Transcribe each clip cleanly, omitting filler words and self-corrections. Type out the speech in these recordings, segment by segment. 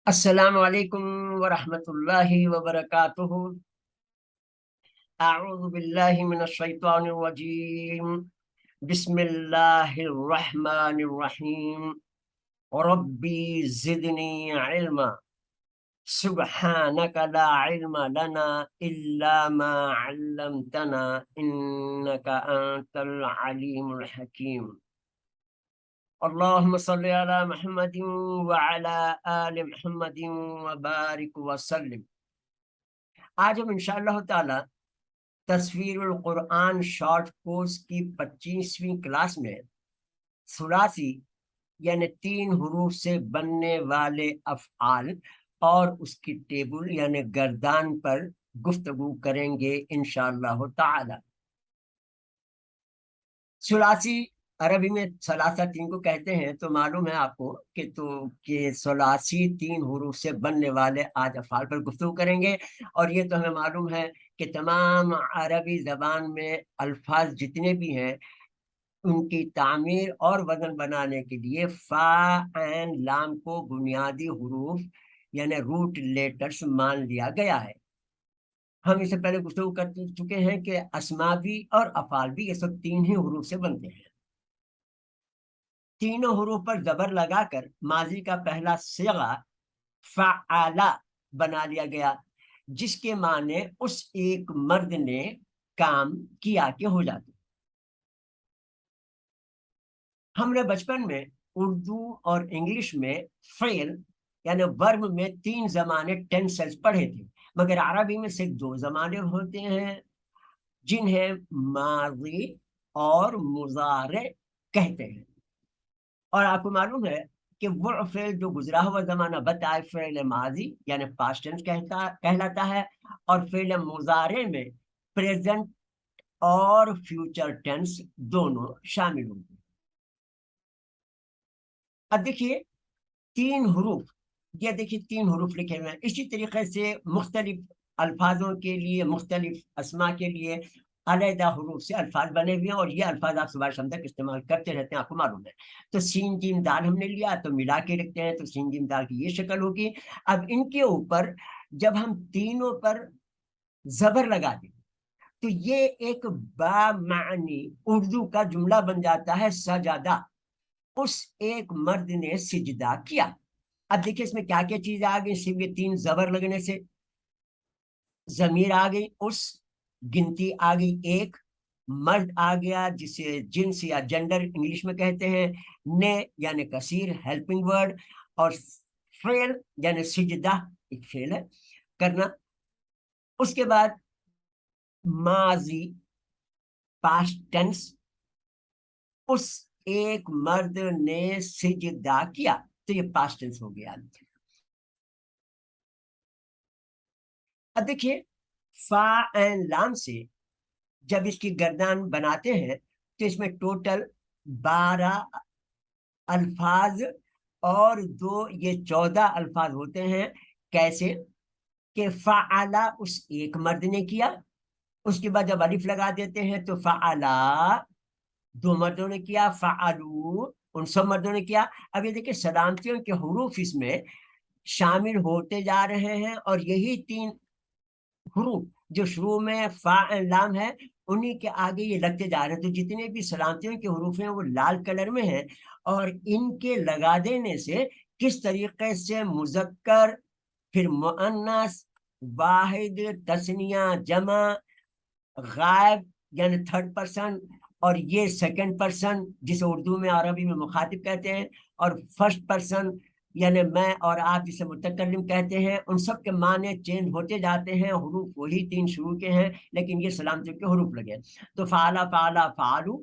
السلام علیکم ورحمۃ اللہ وبرکاتہ۔ اعوذ باللہ من الشیطان الرجیم، بسم اللہ الرحمن الرحیم۔ ربی زدنی علما، سبحانک لا علم لنا الا ما علمتنا انک انت العلیم الحکیم۔ اللهم صل على محمد وعلى آل محمد وبارك وسلم۔ آج ہم انشاءاللہ تعالی تصویر القرآن شارٹ کورس کی 25ویں کلاس میں ثلاثی یعنی 3 حروف سے بننے والے افعال اور اس کی ٹیبل یعنی گردان پر گفتگو کریں گے انشاءاللہ تعالی۔ ثلاثی عربی میں ثلاثہ 3 کو کہتے ہیں، تو معلوم ہے آپ کو کہ ثلاثی 3 حروف سے بننے والے آج افعال پر گفتگو کریں گے۔ اور یہ تو ہمیں معلوم ہے کہ تمام عربی زبان میں الفاظ جتنے بھی ہیں ان کی تعمیر اور وزن بنانے کے لیے فا عین لام کو بنیادی حروف یعنی روٹ لیٹرز مان لیا گیا ہے۔ ہم اس سے پہلے گفتگو کر چکے ہیں کہ اسما بھی اور افعال بھی یہ سب 3 ہی حروف سے بنتے ہیں۔ تینوں حروف پر زبر لگا کر ماضی کا پہلا صیغہ فعلا بنا لیا گیا، جس کے معنی اس ایک مرد نے کام کیا کہ ہو جاتے۔ ہم نے بچپن میں اردو اور انگلش میں فعل یعنی ورب میں 3 زمانے ٹینسز پڑھے تھے، مگر عربی میں صرف 2 زمانے ہوتے ہیں جنہیں ماضی اور مضارع کہتے ہیں۔ اور آپ کو معلوم ہے کہ وہ فعل جو گزرا ہوا زمانہ بتائے فعل ماضی یعنی پاسٹ ٹینس کہلاتا ہے، اور فعل مضارع میں پریزنٹ اور فیوچر ٹینس دونوں شامل ہوتے ہیں۔ اب دیکھیے 3 حروف، یہ دیکھیے 3 حروف لکھے ہوئے ہیں۔ اسی طریقے سے مختلف الفاظوں کے لیے، مختلف اسما کے لیے علیحدہ حروف سے الفاظ بنے ہوئے ہیں، اور یہ الفاظ آپ صبح شام تک استعمال کرتے رہتے ہیں، آپ کو معلوم ہے۔ تو سین جیم دال ہم نے لیا تو ملا کے رکھتے ہیں، تو سین جیم دال کی یہ شکل ہوگی۔ اب ان کے اوپر جب ہم تینوں پر زبر لگا دیں تو یہ ایک بامعنی اردو کا جملہ بن جاتا ہے، سجدہ، اس ایک مرد نے سجدہ کیا۔ اب دیکھیں اس میں کیا کیا چیز آ گئی، صرف یہ 3 زبر لگنے سے ضمیر آ گئی، اس گنتی آ گئی 1، مرد آ گیا جسے جنس یا جنڈر انگلش میں کہتے ہیں، نے یعنی کثیر ہیلپنگ ورڈ، اور فعل یعنی سجدہ ایک فعل ہے کرنا۔ اس کے بعد ماضی پاسٹ ٹینس، اس ایک مرد نے سجدہ کیا، تو یہ پاسٹ ٹینس ہو گیا۔ اب دیکھیے فا عین لام سے جب اس کی گردان بناتے ہیں تو اس میں ٹوٹل 12 الفاظ اور 2 یہ 14 الفاظ ہوتے ہیں۔ کیسے کہ فعلا اس ایک مرد نے کیا، اس کے بعد جب الف لگا دیتے ہیں تو فعلا 2 مردوں نے کیا، فعلو ان سب مردوں نے کیا۔ اب یہ دیکھیں سلامتیوں کے حروف اس میں شامل ہوتے جا رہے ہیں، اور یہی 3 حروف جو شروع میں فا لام ہے انہی کے آگے یہ لگتے جا رہے ہیں۔ تو جتنے بھی سلامتیوں کے حروف ہیں وہ لال کلر میں ہیں، اور ان کے لگا دینے سے کس طریقے سے مذکر، پھر مؤنث، واحد، تثنیہ، جمع، غائب یعنی 3rd پرسن، اور یہ 2nd پرسن جسے اردو میں عربی میں مخاطب کہتے ہیں، اور 1st پرسن یعنی میں اور آپ جسے متکلم کہتے ہیں، ان سب کے معنی چینج ہوتے جاتے ہیں۔ حروف وہی 3 شروع کے ہیں لیکن یہ سلامتیوں کے حروف لگے۔ تو فعلا فعلا فعلو،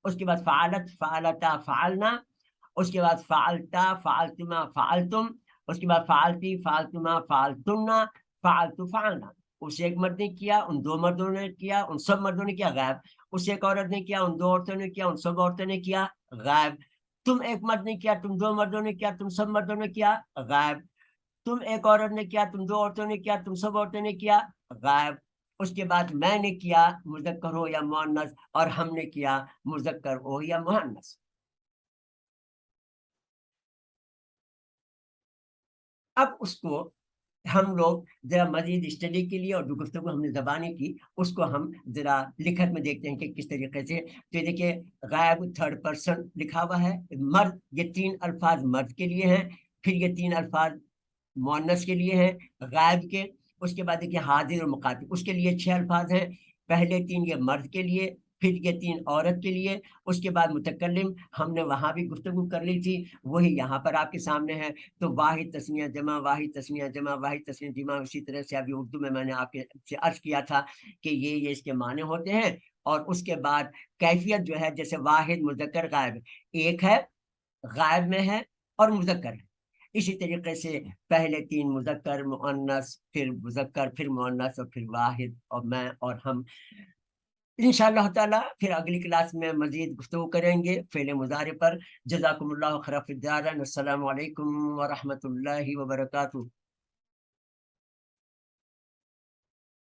اس کے بعد فعلت فعلتا فعلنا، اس کے بعد فعلتا فعلتما فعلتم، اس کے بعد فعلتی فعلتما فعلتنا، فعلت فعلنا، اس ایک مرد نے کیا، ان 2 مردوں نے کیا، ان سب مردوں نے کیا، غائب، اس ایک عورت نے کیا، ان 2 عورتوں نے کیا، ان سب عورتوں نے کیا، غائب، تم ایک مرد نے کیا، تم 2 مردوں نے کیا، تم سب مردوں نے کیا، غائب، تم ایک عورت نے کیا، تم 2 عورتوں نے کیا، تم سب عورتوں نے کیا، غائب، اس کے بعد میں نے کیا مذکر ہو یا مؤنث، اور ہم نے کیا مذکر ہو یا مؤنث۔ اب اس کو ہم لوگ ذرا مزید اسٹڈی کے لیے، اور جو گفتگو ہم نے زبانی کی اس کو ہم ذرا لکھت میں دیکھتے ہیں کہ کس طریقے سے. تو یہ دیکھیے غائب تھرڈ پرسن لکھا ہوا ہے، مرد، یہ 3 الفاظ مرد کے لیے ہیں، پھر یہ 3 الفاظ مؤنث کے لیے ہیں غائب کے. اس کے بعد دیکھیے حاضر اور مخاطب، اس کے لیے 6 الفاظ ہیں. پہلے 3 یہ مرد کے لیے، پھر یہ 3 عورت کے لیے. اس کے بعد متکلم، ہم نے وہاں بھی گفتگو کر لی تھی، وہی یہاں پر آپ کے سامنے ہے. تو واحد تسنیہ جمع، واحد تسنیہ جمع، واحد تسنیہ جمع. اسی طرح سے ابھی اردو میں نے آپ کے سے عرض کیا تھا کہ یہ اس کے معنی ہوتے ہیں. اور اس کے بعد کیفیت جو ہے، جیسے واحد مذکر غائب، ایک ہے غائب میں ہے اور مذکر ہے. اسی طریقے سے پہلے 3 مذکر مؤنث، پھر مذکر، پھر مؤنث، اور پھر واحد اور میں اور ہم. انشاءاللہ تعالی پھر اگلی کلاس میں مزید گفتگو کریں گے فعل مضارع پر. جزاکم اللہ خیر. السلام علیکم ورحمۃ اللہ وبرکاتہ.